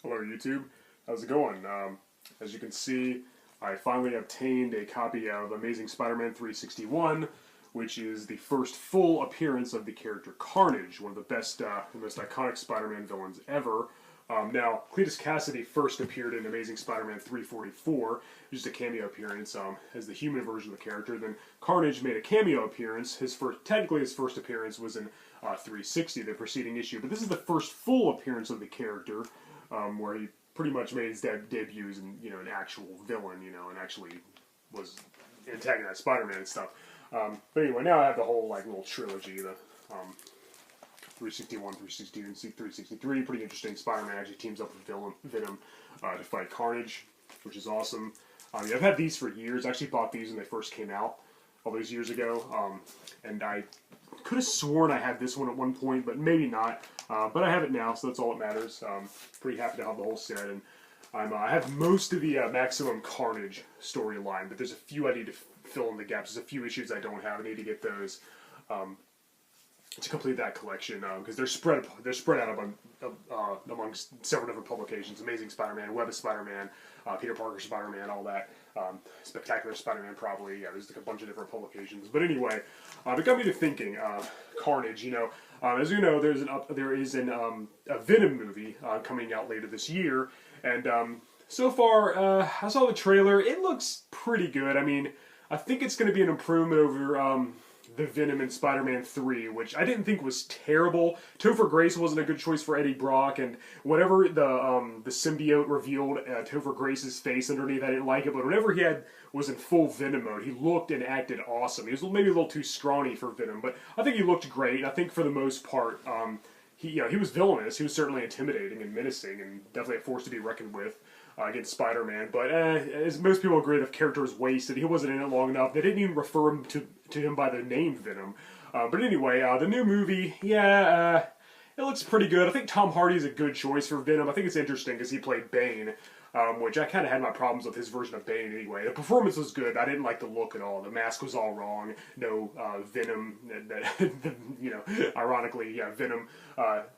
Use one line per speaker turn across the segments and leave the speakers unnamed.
Hello YouTube, how's it going? As you can see, I finally obtained a copy of Amazing Spider-Man 361, which is the first full appearance of the character Carnage, one of the best, most iconic Spider-Man villains ever. Now, Cletus Kasady first appeared in Amazing Spider-Man 344, just a cameo appearance as the human version of the character. Then Carnage made a cameo appearance. Technically his first appearance was in 360, the preceding issue, but this is the first full appearance of the character, where he pretty much made his debut as an actual villain, and actually was antagonized Spider-Man and stuff. But anyway, now I have the whole little trilogy, the 361, 362, and 363. Pretty interesting. Spider-Man actually teams up with Venom to fight Carnage, which is awesome. I've had these for years. I actually bought these when they first came out all those years ago, and I could have sworn I had this one at one point, but maybe not. But I have it now, so that's all that matters. Pretty happy to have the whole set, and I have most of the Maximum Carnage storyline, but there's a few I need to fill in the gaps. There's a few issues I don't have. I need to get those to complete that collection, because they're spread out amongst several different publications: Amazing Spider-Man, Web of Spider-Man, Peter Parker Spider-Man, all that. Spectacular Spider-Man, probably. Yeah, there's a bunch of different publications. But anyway, it got me to thinking. Carnage, as you know, there is a Venom movie coming out later this year, and so far, I saw the trailer. It looks pretty good. I mean, I think it's going to be an improvement over the Venom in Spider-Man 3, which I didn't think was terrible. Topher Grace wasn't a good choice for Eddie Brock, and whatever the symbiote revealed Topher Grace's face underneath, I didn't like it, but whenever he was in full Venom mode, he looked and acted awesome. He was maybe a little too scrawny for Venom, but I think he looked great. I think for the most part, he was villainous. He was certainly intimidating and menacing, and definitely a force to be reckoned with against Spider-Man. But as most people agree, the character was wasted. He wasn't in it long enough. They didn't even refer him to him by the name Venom. But anyway, the new movie, it looks pretty good. I think Tom Hardy is a good choice for Venom. I think it's interesting because he played Bane, which I kind of had my problems with his version of Bane anyway. The performance was good. I didn't like the look at all. The mask was all wrong. No Venom. Ironically, Venom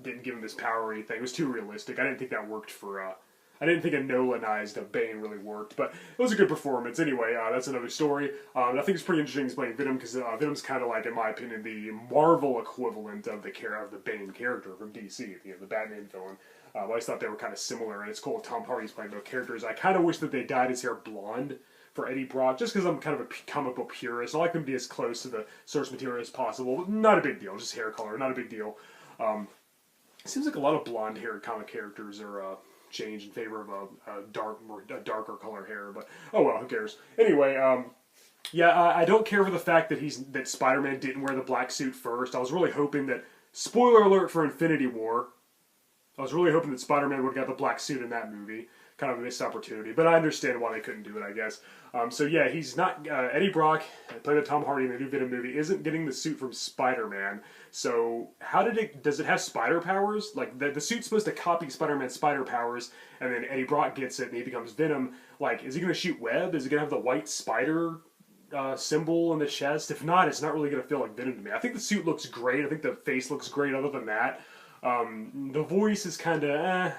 didn't give him this power or anything. It was too realistic. I didn't think that worked for... I didn't think a Nolanized Bane really worked, but it was a good performance. Anyway, that's another story. I think it's pretty interesting he's playing Venom, because Venom's kind of like, in my opinion, the Marvel equivalent of the Bane character from DC, the Batman villain. I always thought they were kind of similar, and it's cool Tom Hardy's playing both characters. I kind of wish that they dyed his hair blonde for Eddie Brock, just because I'm kind of a comic book purist. I like them to be as close to the source material as possible, but not a big deal. Just hair color, not a big deal. It seems like a lot of blonde-haired comic characters are... change in favor of a darker color hair, but oh well, who cares? Anyway, I don't care for the fact that Spider-Man didn't wear the black suit first. I was really hoping that, spoiler alert for Infinity War, I was really hoping that Spider-Man would have got the black suit in that movie. Kind of a missed opportunity, but I understand why they couldn't do it, I guess. So yeah, he's not, Eddie Brock, played by Tom Hardy in the new Venom movie, isn't getting the suit from Spider-Man. So does it have spider powers? Like, the suit's supposed to copy Spider-Man's spider powers, and then Eddie Brock gets it and he becomes Venom. Like, is he going to shoot web? Is he going to have the white spider symbol in the chest? If not, it's not really going to feel like Venom to me. I think the suit looks great. I think the face looks great other than that. The voice is kind of,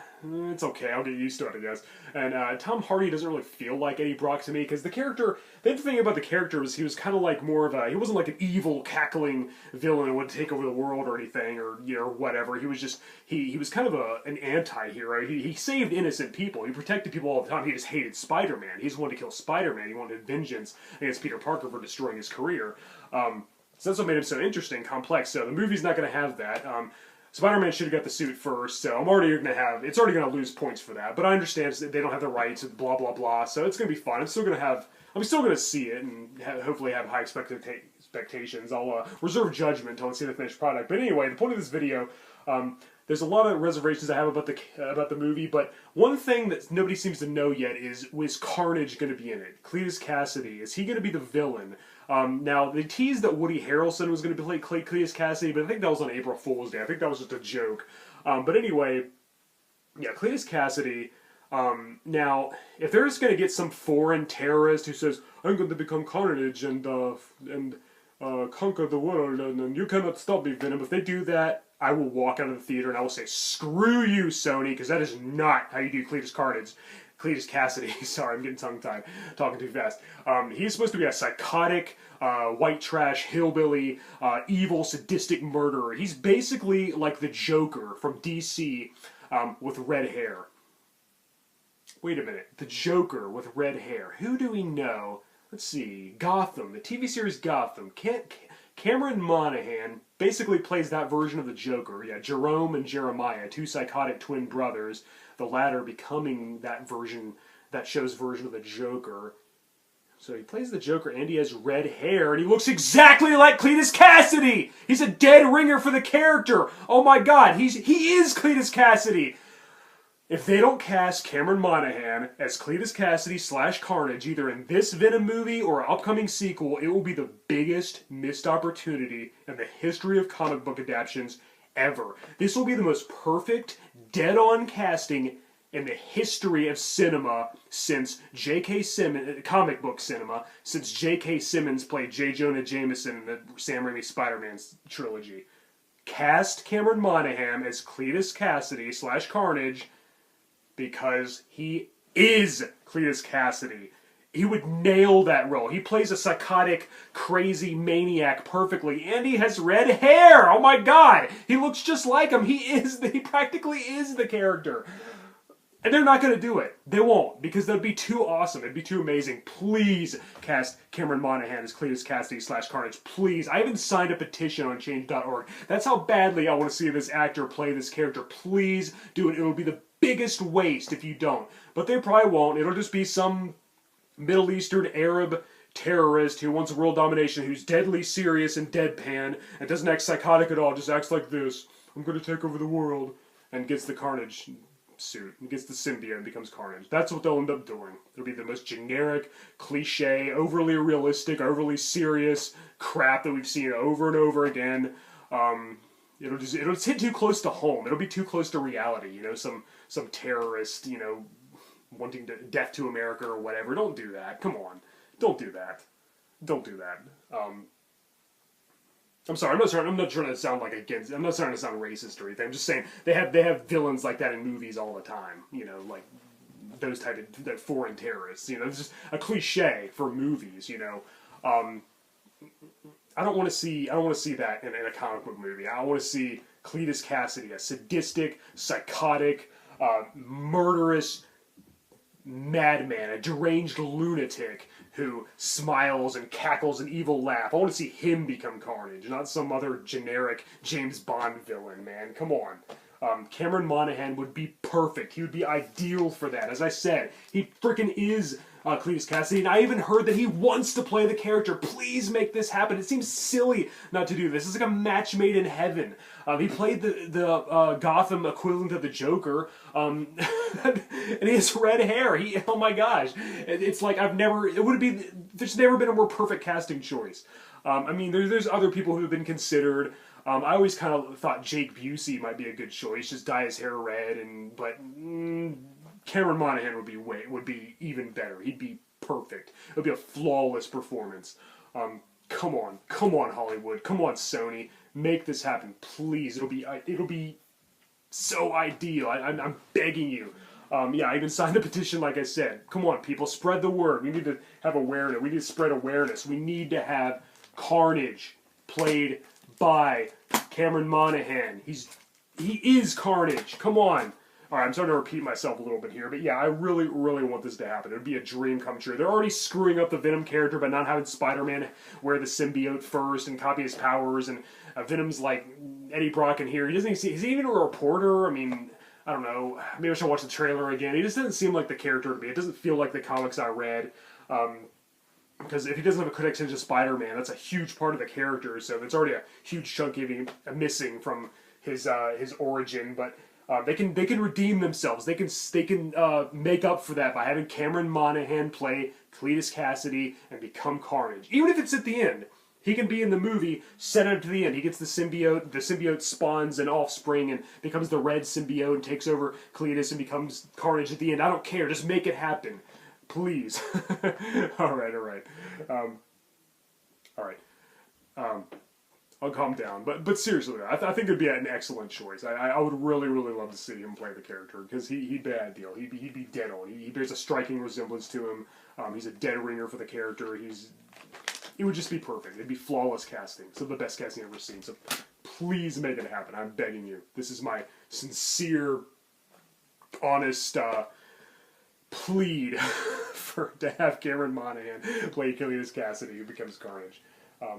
it's okay, I'll get used to it, I guess. And Tom Hardy doesn't really feel like Eddie Brock to me, because the thing about the character was he was kind of like more of he wasn't like an evil, cackling villain who would take over the world or anything, or, whatever. He was just, he was kind of an anti-hero. He saved innocent people. He protected people all the time. He just hated Spider-Man. He just wanted to kill Spider-Man. He wanted vengeance against Peter Parker for destroying his career. So that's what made him so interesting, complex. So the movie's not going to have that. Spider-Man should have got the suit first, so it's already going to lose points for that, but I understand that they don't have the rights, blah, blah, blah, so it's going to be fun. I'm still going to see it, and hopefully have high expectations. I'll reserve judgment until I see the finished product. But anyway, the point of this video, there's a lot of reservations I have about the movie, but one thing that nobody seems to know yet is Carnage going to be in it? Cletus Kasady, is he going to be the villain? Now, they teased that Woody Harrelson was going to play Cletus Kasady, but I think that was on April Fool's Day. I think that was just a joke. But anyway, yeah, Cletus Kasady. Now, if they're just going to get some foreign terrorist who says, I'm going to become Carnage and conquer the world, and you cannot stop me, Venom, if they do that, I will walk out of the theater and I will say, screw you, Sony, because that is not how you do Cletus Carnage. Cletus Kasady, sorry, I'm getting tongue-tied, talking too fast. He's supposed to be a psychotic, white trash, hillbilly, evil, sadistic murderer. He's basically like the Joker from DC with red hair. Wait a minute, the Joker with red hair. Who do we know? Let's see, Gotham, the TV series Gotham. Cameron Monaghan basically plays that version of the Joker. Yeah, Jerome and Jeremiah, two psychotic twin brothers. The latter becoming that show's version of the Joker. So he plays the Joker and he has red hair and he looks exactly like Cletus Kasady! He's a dead ringer for the character! Oh my god, he is Cletus Kasady! If they don't cast Cameron Monaghan as Cletus Kasady / Carnage, either in this Venom movie or an upcoming sequel, it will be the biggest missed opportunity in the history of comic book adaptations ever. This will be the most perfect, dead-on casting in the history of cinema since J.K. Simmons, comic book cinema, since J.K. Simmons played J. Jonah Jameson in the Sam Raimi Spider-Man trilogy. Cast Cameron Monaghan as Cletus Kasady / Carnage because he is Cletus Kasady. He would nail that role. He plays a psychotic, crazy maniac perfectly, and he has red hair! Oh my god! He looks just like him. He practically is the character. And they're not going to do it. They won't, because that'd be too awesome. It'd be too amazing. Please cast Cameron Monaghan as Cletus Kasady / Carnage. Please. I even signed a petition on change.org. That's how badly I want to see this actor play this character. Please do it. It'll be the biggest waste if you don't. But they probably won't. It'll just be some Middle Eastern Arab terrorist who wants world domination, who's deadly serious and deadpan, and doesn't act psychotic at all, just acts like this. I'm going to take over the world. And gets the Carnage suit, and gets the symbiote and becomes Carnage. That's what they'll end up doing. It'll be the most generic, cliche, overly realistic, overly serious crap that we've seen over and over again. It'll just hit too close to home. It'll be too close to reality. You know, some terrorist, you know, wanting death to America or whatever. Don't do that. Come on. Don't do that. Don't do that. I'm sorry. I'm not trying to sound like against. I'm not trying to sound racist or anything. I'm just saying they have villains like that in movies all the time. You know, like those type of foreign terrorists. You know, it's just a cliche for movies. You know, I don't want to see that in a comic book movie. I want to see Cletus Kasady, a sadistic, psychotic, murderous madman, a deranged lunatic who smiles and cackles an evil laugh. I want to see him become Carnage, not some other generic James Bond villain, man. Come on. Cameron Monaghan would be perfect. He would be ideal for that. As I said, he freaking is Cletus Kasady, and I even heard that he wants to play the character. Please make this happen. It seems silly not to do this. It's like a match made in heaven. He played the Gotham equivalent of the Joker, and he has red hair. Oh my gosh. It's like there's never been a more perfect casting choice. I mean, there's other people who have been considered. I always kind of thought Jake Busey might be a good choice. Just dye his hair red, but Cameron Monaghan would be even better. He'd be perfect. It would be a flawless performance. Come on, Hollywood. Come on, Sony. Make this happen, please. It'll be so ideal. I'm begging you. Yeah, I even signed a petition, like I said. Come on, people, spread the word. We need to have awareness. We need to spread awareness. We need to have Carnage played by Cameron Monaghan. He is Carnage. Come on. Alright, I'm starting to repeat myself a little bit here, but yeah, I really, really want this to happen. It would be a dream come true. They're already screwing up the Venom character by not having Spider-Man wear the symbiote first and copy his powers, and Venom's like Eddie Brock in here. Is he even a reporter? I mean, I don't know. Maybe I should watch the trailer again. He just doesn't seem like the character to me. It doesn't feel like the comics I read. Because if he doesn't have a connection to Spider-Man, that's a huge part of the character, so it's already a huge chunk of him missing from his origin, but they can redeem themselves. They can make up for that by having Cameron Monaghan play Cletus Kasady and become Carnage. Even if it's at the end, he can be in the movie, set up to the end. He gets the symbiote. The symbiote spawns an offspring and becomes the red symbiote and takes over Cletus and becomes Carnage at the end. I don't care. Just make it happen, please. All right. I'll calm down. But seriously, I think it'd be an excellent choice. I would really, really love to see him play the character, because he'd be ideal. He'd be dead on. He bears a striking resemblance to him. He's a dead ringer for the character. It would just be perfect. It'd be flawless casting. Some of the best casting I've ever seen. So please make it happen. I'm begging you. This is my sincere, honest plead to have Cameron Monaghan play Cletus Kasady, who becomes Carnage.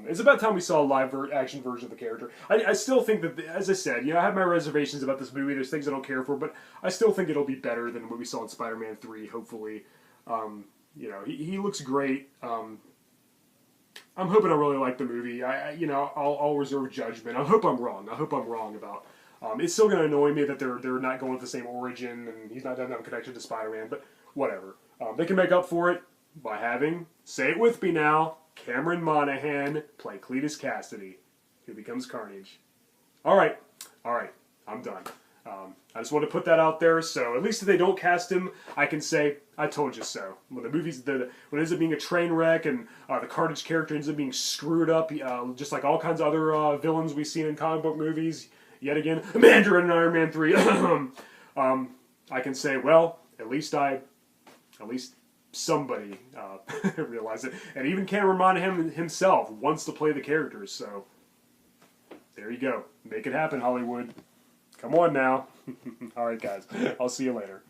It's about time we saw a live action version of the character. I still think that, as I said, I have my reservations about this movie. There's things I don't care for, but I still think it'll be better than what we saw in Spider-Man 3, hopefully. He looks great. I'm hoping I really like the movie. I'll reserve judgment. I hope I'm wrong. About. It's still going to annoy me that they're not going with the same origin, and he's not done that connection to Spider-Man, but whatever. They can make up for it by having, say it with me now, Cameron Monaghan play Cletus Kasady, who becomes Carnage. All right, I'm done. I just want to put that out there, so at least if they don't cast him, I can say, I told you so. When when it ends up being a train wreck and the Carnage character ends up being screwed up, just like all kinds of other villains we've seen in comic book movies, yet again, Mandarin in Iron Man 3, I can say, well, at least somebody realized it. And even Cameron Monaghan himself wants to play the characters, so there you go. Make it happen, Hollywood. Come on now. Alright, guys. I'll see you later.